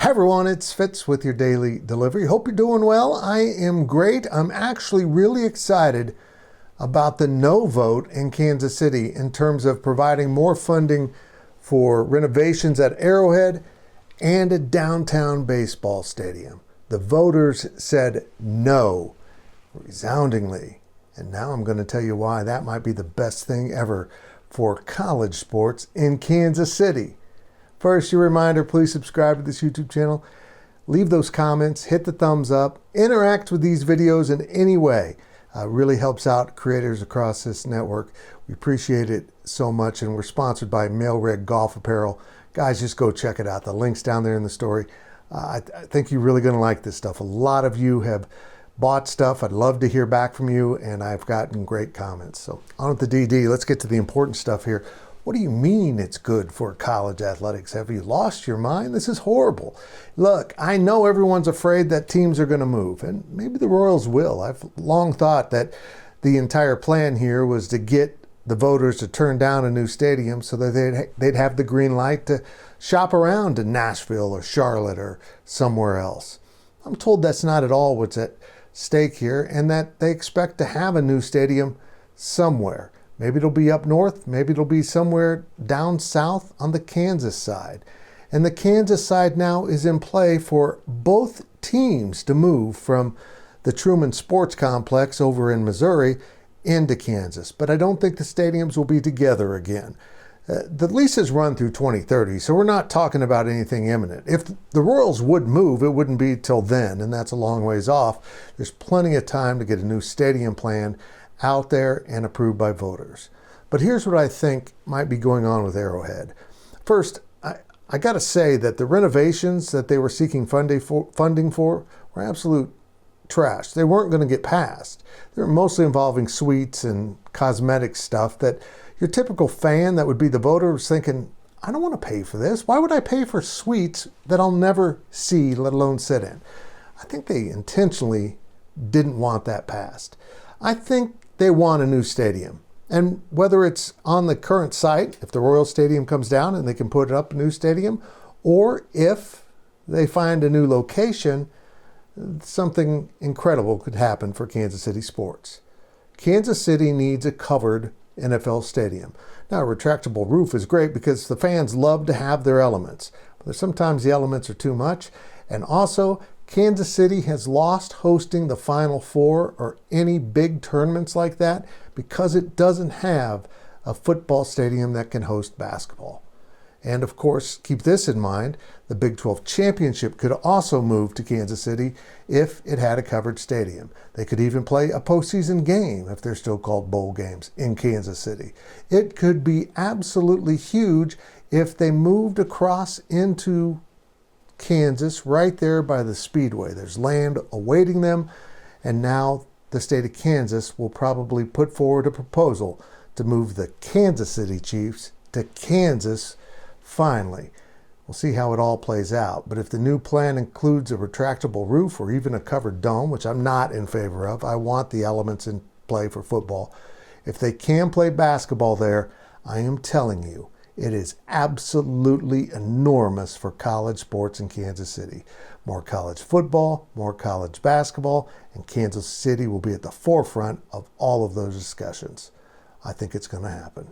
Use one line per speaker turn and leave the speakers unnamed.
Hi everyone, it's Fitz with your daily delivery. Hope you're doing well. I am great. I'm actually really excited about the no vote in Kansas City in terms of providing more funding for renovations at Arrowhead and a downtown baseball stadium. The voters said no resoundingly. And now I'm going to tell you why that might be the best thing ever for college sports in Kansas City. First, your reminder, please subscribe to this YouTube channel. Leave those comments, hit the thumbs up, interact with these videos in any way. Really helps out creators across this network. We appreciate it so much, and we're sponsored by Mail Red Golf Apparel. Guys, just go check it out. The link's down there in the story. I think you're really going to like this stuff. A lot of you have bought stuff. I'd love to hear back from you, and I've gotten great comments. So on with the DD. Let's get to the important stuff here. What do you mean it's good for college athletics? Have you lost your mind? This is horrible. Look, I know everyone's afraid that teams are going to move, and maybe the Royals will. I've long thought that the entire plan here was to get the voters to turn down a new stadium so that they'd have the green light to shop around to Nashville or Charlotte or somewhere else. I'm told that's not at all what's at stake here, and that they expect to have a new stadium somewhere. Maybe it'll be up north, maybe it'll be somewhere down south on the Kansas side. And the Kansas side now is in play for both teams to move from the Truman Sports Complex over in Missouri into Kansas. But I don't think the stadiums will be together again. The leases run through 2030, so we're not talking about anything imminent. If the Royals would move, it wouldn't be till then, and that's a long ways off. There's plenty of time to get a new stadium plan out there and approved by voters. But here's what I think might be going on with Arrowhead. First, I got to say that the renovations that they were seeking funding for were absolute trash. They weren't going to get passed. They were mostly involving suites and cosmetic stuff that your typical fan that would be the voter was thinking, I don't want to pay for this. Why would I pay for suites that I'll never see, let alone sit in? I think they intentionally didn't want that passed. I think they want a new stadium. And whether it's on the current site, if the Royal Stadium comes down and they can put up a new stadium, or if they find a new location, something incredible could happen for Kansas City sports. Kansas City needs a covered NFL stadium. Now, a retractable roof is great because the fans love to have their elements. But sometimes the elements are too much. And also, Kansas City has lost hosting the Final Four or any big tournaments like that because it doesn't have a football stadium that can host basketball. And of course, keep this in mind, the Big 12 championship could also move to Kansas City if it had a covered stadium. They could even play a postseason game, if they're still called bowl games, in Kansas City. It could be absolutely huge if they moved across into Kansas, right there by the Speedway. There's land awaiting them, and now the state of Kansas will probably put forward a proposal to move the Kansas City Chiefs to Kansas finally. We'll see how it all plays out, but if the new plan includes a retractable roof or even a covered dome, which I'm not in favor of, I want the elements in play for football. If they can play basketball there, I am telling you, it is absolutely enormous for college sports in Kansas City. More college football, more college basketball, and Kansas City will be at the forefront of all of those discussions. I think it's going to happen.